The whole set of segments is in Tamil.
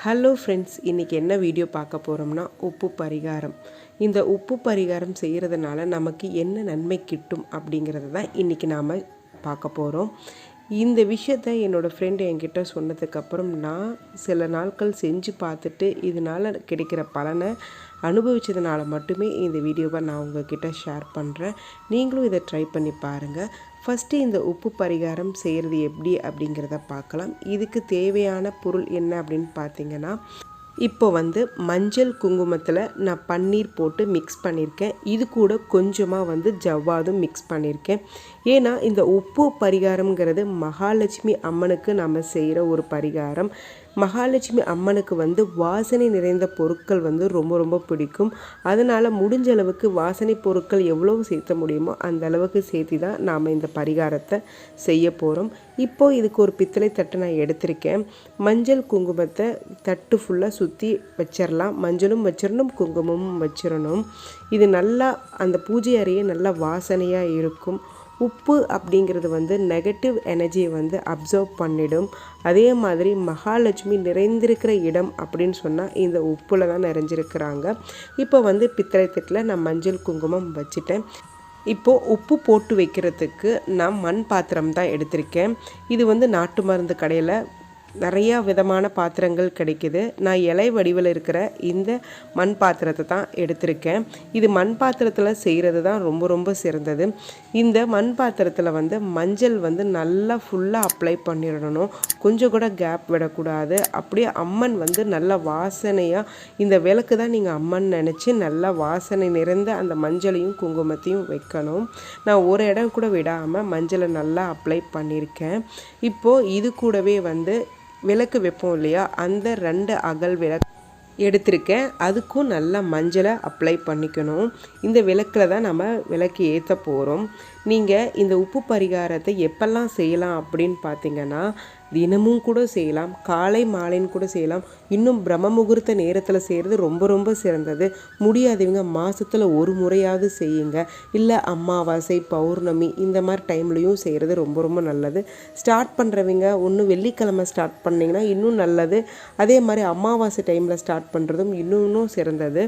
ஹலோ ஃப்ரெண்ட்ஸ், இன்றைக்கி என்ன வீடியோ பார்க்க போகிறோம்னா உப்பு பரிகாரம். இந்த உப்பு பரிகாரம் செய்கிறதுனால நமக்கு என்ன நன்மை கிட்டும் அப்படிங்கிறது தான் இன்றைக்கி நாம் பார்க்க போகிறோம். இந்த விஷயத்தை என்னோடய ஃப்ரெண்டு என்கிட்ட சொன்னதுக்கப்புறம் நான் சில நாட்கள் செஞ்சு பார்த்துட்டு இதனால் கிடைக்கிற பலனை அனுபவித்ததுனால மட்டுமே இந்த வீடியோவை நான் உங்கள்கிட்ட ஷேர் பண்ணுறேன். நீங்களும் இதை ட்ரை பண்ணி பாருங்கள். ஃபஸ்ட்டு இந்த உப்பு பரிகாரம் செய்கிறது எப்படி அப்படிங்கிறத பார்க்கலாம். இதுக்கு தேவையான பொருள் என்ன அப்படின்னு பார்த்தீங்கன்னா, இப்போ மஞ்சள் குங்குமத்தில் நான் பன்னீர் போட்டு மிக்ஸ் பண்ணியிருக்கேன். இது கூட கொஞ்சமாக ஜவ்வாதும் மிக்ஸ் பண்ணியிருக்கேன். ஏன்னா இந்த உப்பு பரிகாரம்ங்கிறது மகாலட்சுமி அம்மனுக்கு நம்ம செய்கிற ஒரு பரிகாரம். மகாலட்சுமி அம்மனுக்கு வாசனை நிறைந்த பொருட்கள் ரொம்ப ரொம்ப பிடிக்கும். அதனால் முடிஞ்ச அளவுக்கு வாசனை பொருட்கள் எவ்வளவு சேர்த்த முடியுமோ அந்த அளவுக்கு சேர்த்து தான் நாம் இந்த பரிகாரத்தை செய்ய போகிறோம். இப்போது இதுக்கு ஒரு பித்தளை தட்டு நான் எடுத்திருக்கேன். மஞ்சள் குங்குமத்தை தட்டு ஃபுல்லாக சுற்றி வச்சிடலாம். மஞ்சளும் வச்சிடணும், குங்குமமும் வச்சிடணும். இது நல்லா அந்த பூஜை அறையே நல்லா வாசனையாக இருக்கும். உப்பு அப்படிங்கிறது நெகட்டிவ் எனர்ஜியை அப்சர்வ் பண்ணிடும். அதே மாதிரி மகாலட்சுமி நிறைந்திருக்கிற இடம் அப்படின்னு சொன்னால் இந்த உப்பில் தான் நிறைஞ்சிருக்கிறாங்க. இப்போ பித்தளை தட்டில் நான் மஞ்சள் குங்குமம் வச்சுட்டேன். இப்போது உப்பு போட்டு வைக்கிறதுக்கு நான் மண் பாத்திரம் தான் எடுத்திருக்கேன். இது நாட்டு மருந்து கடையில் நிறையா விதமான பாத்திரங்கள் கிடைக்கிது. நான் இலை வடிவில் இருக்கிற இந்த மண் பாத்திரத்தை தான் எடுத்திருக்கேன். இது மண் பாத்திரத்தில் செய்கிறது தான் ரொம்ப ரொம்ப சிறந்தது. இந்த மண் பாத்திரத்தில் மஞ்சள் நல்லா ஃபுல்லாக அப்ளை பண்ணிடணும். கொஞ்சம் கூட கேப் விடக்கூடாது. அப்படியே அம்மன் நல்லா வாசனையாக, இந்த விளக்கு தான் நீங்கள் அம்மன் நினச்சி நல்லா வாசனை நிறைந்த அந்த மஞ்சளையும் குங்குமத்தையும் வைக்கணும். நான் ஒரு இடம் கூட விடாமல் மஞ்சளை நல்லா அப்ளை பண்ணியிருக்கேன். இப்போது இது கூடவே விளக்கு வைப்போம் இல்லையா, அந்த 2 அகல் விளக்கு எடுத்திருக்கேன். அதுக்கும் நல்லா மஞ்சளை அப்ளை பண்ணிக்கணும். இந்த விளக்கில் தான் நம்ம விளக்கு ஏற்ற போகிறோம். நீங்கள் இந்த உப்பு பரிகாரத்தை எப்பெல்லாம் செய்யலாம் அப்படின்னு பார்த்தீங்கன்னா, தினமும் கூட செய்யலாம், காலை மாலைன்னு கூட செய்யலாம். இன்னும் பிரம்ம முகூர்த்த நேரத்தில் செய்கிறது ரொம்ப ரொம்ப சிறந்தது. முடியாதவங்க மாதத்தில் ஒரு முறையாவது செய்யுங்க. இல்லை அமாவாசை, பௌர்ணமி இந்த மாதிரி டைம்லையும் செய்கிறது ரொம்ப ரொம்ப நல்லது. ஸ்டார்ட் பண்ணுறவங்க ஒன்று வெள்ளிக்கிழமை ஸ்டார்ட் பண்ணிங்கன்னா இன்னும் நல்லது. அதே மாதிரி அமாவாசை டைமில் ஸ்டார்ட் பண்ணுறதும் இன்னும் சிறந்தது.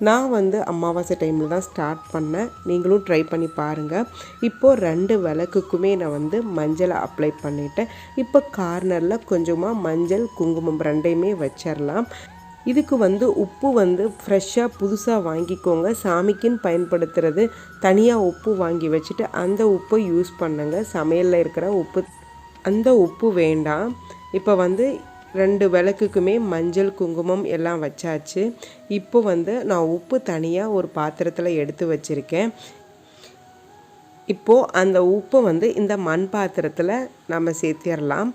நான் அமாவாசை டைமில் தான் ஸ்டார்ட் பண்ணேன். நீங்களும் ட்ரை பண்ணி பாருங்கள். இப்போது 2 விளக்குக்குமே நான் மஞ்சளை அப்ளை பண்ணிவிட்டேன். இப்போ கார்னரில் கொஞ்சமாக மஞ்சள் குங்குமம் 2யுமே வச்சிடலாம். இதுக்கு உப்பு ஃப்ரெஷ்ஷாக புதுசாக வாங்கிக்கோங்க. சாமிக்குன்னு பயன்படுத்துகிறது தனியாக உப்பு வாங்கி வச்சுட்டு அந்த உப்பை யூஸ் பண்ணுங்க. சமையலில் இருக்கிற உப்பு, அந்த உப்பு வேண்டாம். இப்போ 2 விளக்குக்குமே மஞ்சள் குங்குமம் எல்லாம் வச்சாச்சு. இப்போ நான் உப்பு தனியாக ஒரு பாத்திரத்தில் எடுத்து வச்சுருக்கேன். இப்போது அந்த உப்பை இந்த மண் பாத்திரத்தில் நம்ம சேர்த்திடலாம்.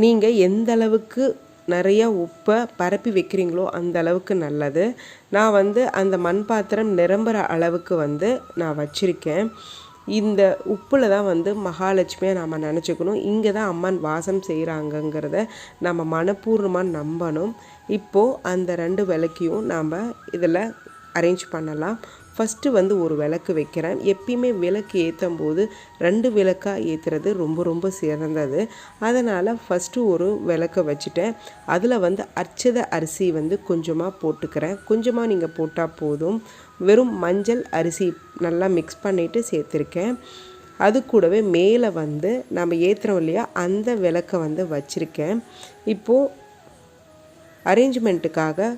நீங்கள் எந்த அளவுக்கு நிறையா உப்பை பரப்பி வைக்கிறீங்களோ அந்த அளவுக்கு நல்லது. நான் அந்த மண் பாத்திரம் நிரம்புகிற அளவுக்கு நான் வச்சுருக்கேன். இந்த உப்பில் தான் மகாலட்சுமியை நம்ம நினச்சிக்கணும். இங்கே தான் அம்மன் வாசம் செய்கிறாங்கங்கிறத நம்ம மனப்பூர்வமாக நம்பணும். இப்போது அந்த 2 விளக்கையும் நாம் இதில் அரேஞ்ச் பண்ணலாம். ஃபஸ்ட்டு ஒரு விளக்கு வைக்கிறேன். எப்பயுமே விளக்கு ஏற்றும் போது 2 விளக்காக ஏற்றுறது ரொம்ப ரொம்ப சிறந்தது. அதனால் ஃபஸ்ட்டு ஒரு விளக்கை வச்சுட்டேன். அதில் அர்ச்சத அரிசி கொஞ்சமாக போட்டுக்கிறேன். கொஞ்சமாக நீங்கள் போட்டால் போதும். வெறும் மஞ்சள் அரிசி நல்லா மிக்ஸ் பண்ணிவிட்டு சேர்த்துருக்கேன். அது கூடவே மேலே நம்ம ஏற்றுறோம் இல்லையா, அந்த விளக்கை வச்சுருக்கேன். இப்போது அரேஞ்ச்மெண்ட்டுக்காக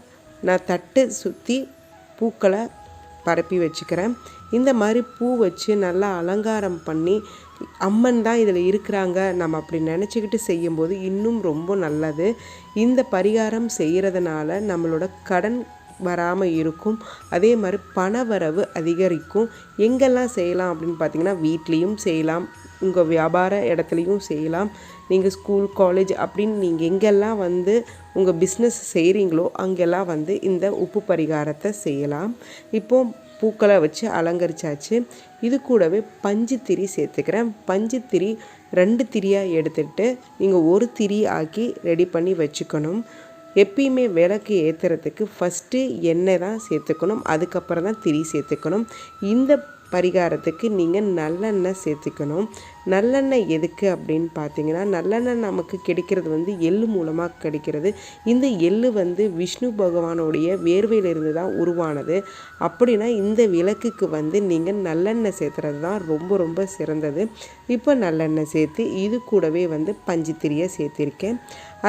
நான் தட்டு சுற்றி பூக்களை பரப்பி வச்சுக்கிறேன். இந்த மாதிரி பூ வச்சு நல்லா அலங்காரம் பண்ணி அம்மன் தான் இதில் இருக்கிறாங்க நம்ம அப்படி நினச்சிக்கிட்டு செய்யும்போது இன்னும் ரொம்ப நல்லது. இந்த பரிகாரம் செய்கிறதுனால நம்மளோட கடன் வராமல் இருக்கும். அதே மாதிரி பண வரவு அதிகரிக்கும். எங்கெல்லாம் செய்யலாம் அப்படின்னு பார்த்தீங்கன்னா, வீட்லேயும் செய்யலாம், உங்கள் வியாபார இடத்துலையும் செய்யலாம். நீங்கள் ஸ்கூல், காலேஜ் அப்படின்னு நீங்கள் எங்கெல்லாம் உங்கள் பிஸ்னஸ் செய்கிறீங்களோ அங்கெல்லாம் இந்த உப்பு பரிகாரத்தை செய்யலாம். இப்போது பூக்களை வச்சு அலங்கரிச்சாச்சு. இது கூடவே பஞ்சு திரி சேர்த்துக்கிறேன். பஞ்சு திரி 2 திரியாக எடுத்துகிட்டு நீங்கள் ஒரு திரி ஆக்கி ரெடி பண்ணி வச்சுக்கணும். எப்பயுமே விளக்கு ஏற்றுறதுக்கு ஃபஸ்ட்டு எண்ணெய் தான் சேர்த்துக்கணும், அதுக்கப்புறம் தான் திரி சேர்த்துக்கணும். இந்த பரிகாரத்துக்கு நீங்கள் நல்லெண்ணெய் சேர்த்துக்கணும். நல்லெண்ணெய் எதுக்கு அப்படின்னு பார்த்தீங்கன்னா, நல்லெண்ணெய் நமக்கு கிடைக்கிறது வந்து எள்ளு மூலமாக கிடைக்கிறது. இந்த எள்ளு வந்து விஷ்ணு பகவானுடைய வேர்வையிலிருந்து தான் உருவானது. அப்படின்னா இந்த விளக்குக்கு வந்து நீங்கள் நல்லெண்ணெய் சேர்த்துறது தான் ரொம்ப ரொம்ப சிறந்தது. இப்போ நல்லெண்ணெய் சேர்த்து இது கூடவே வந்து பஞ்சுத்திரியை சேர்த்திருக்கேன்.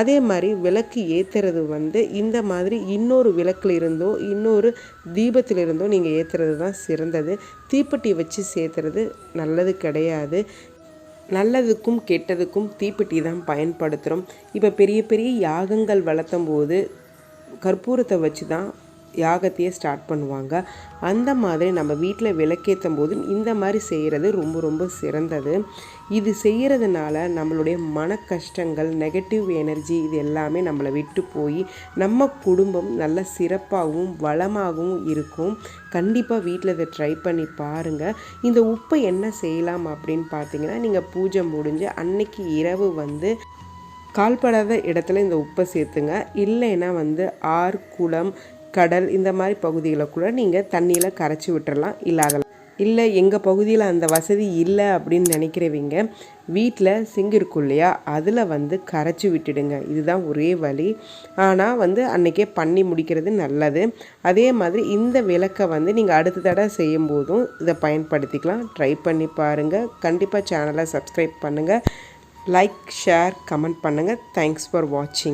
அதே மாதிரி விளக்கு ஏற்றுறது வந்து இந்த மாதிரி இன்னொரு விளக்கில் இருந்தோ இன்னொரு தீபத்திலிருந்தோ நீங்கள் ஏற்றுறது தான் சிறந்தது. தீப்பெட்டி வச்சு சேர்த்துறது நல்லது கிடையாது. நல்லதுக்கும் கெட்டதுக்கும் தீப்பெட்டி தான் பயன்படுத்துகிறோம். இப்போ பெரிய பெரிய யாகங்கள் வளர்த்தும் போது கற்பூரத்தை வச்சு தான் யாகத்தையே ஸ்டார்ட் பண்ணுவாங்க. அந்த மாதிரி நம்ம வீட்டில் விளக்கேற்றும் போது இந்த மாதிரி செய்கிறது ரொம்ப ரொம்ப சிறந்தது. இது செய்கிறதுனால நம்மளுடைய மன கஷ்டங்கள், நெகட்டிவ் எனர்ஜி இது எல்லாமே நம்மளை விட்டு போய் நம்ம குடும்பம் நல்ல சிறப்பாகவும் வளமாகவும் இருக்கும். கண்டிப்பாக வீட்டில் இதை ட்ரை பண்ணி பாருங்கள். இந்த உப்பை என்ன செய்யலாம் அப்படின்னு பார்த்தீங்கன்னா, நீங்கள் பூஜை முடிஞ்சு அன்னைக்கு இரவு வந்து கால்படாத இடத்துல இந்த உப்பை சேர்த்துங்க. இல்லைன்னா வந்து ஆறு, குளம், கடல் இந்த மாதிரி பகுதிகளை கூட நீங்கள் தண்ணியில் கரைச்சி விட்டுறலாம். இல்லை எங்கள் பகுதியில் அந்த வசதி இல்லை அப்படின்னு நினைக்கிறவங்க வீட்டில் சிங்க் இருக்கும் இல்லையா, அதில் வந்து கரைச்சி விட்டுடுங்க. இதுதான் ஒரே வழி. ஆனால் வந்து அன்றைக்கே பண்ணி முடிக்கிறது நல்லது. அதே மாதிரி இந்த விளக்கை வந்து நீங்கள் அடுத்த தடவை செய்யும் போதும் இதை பயன்படுத்திக்கலாம். ட்ரை பண்ணி பாருங்கள். கண்டிப்பாக சேனலை சப்ஸ்கிரைப் பண்ணுங்கள். லைக், ஷேர், கமெண்ட் பண்ணுங்கள். தேங்க்ஸ் ஃபார் வாட்சிங்.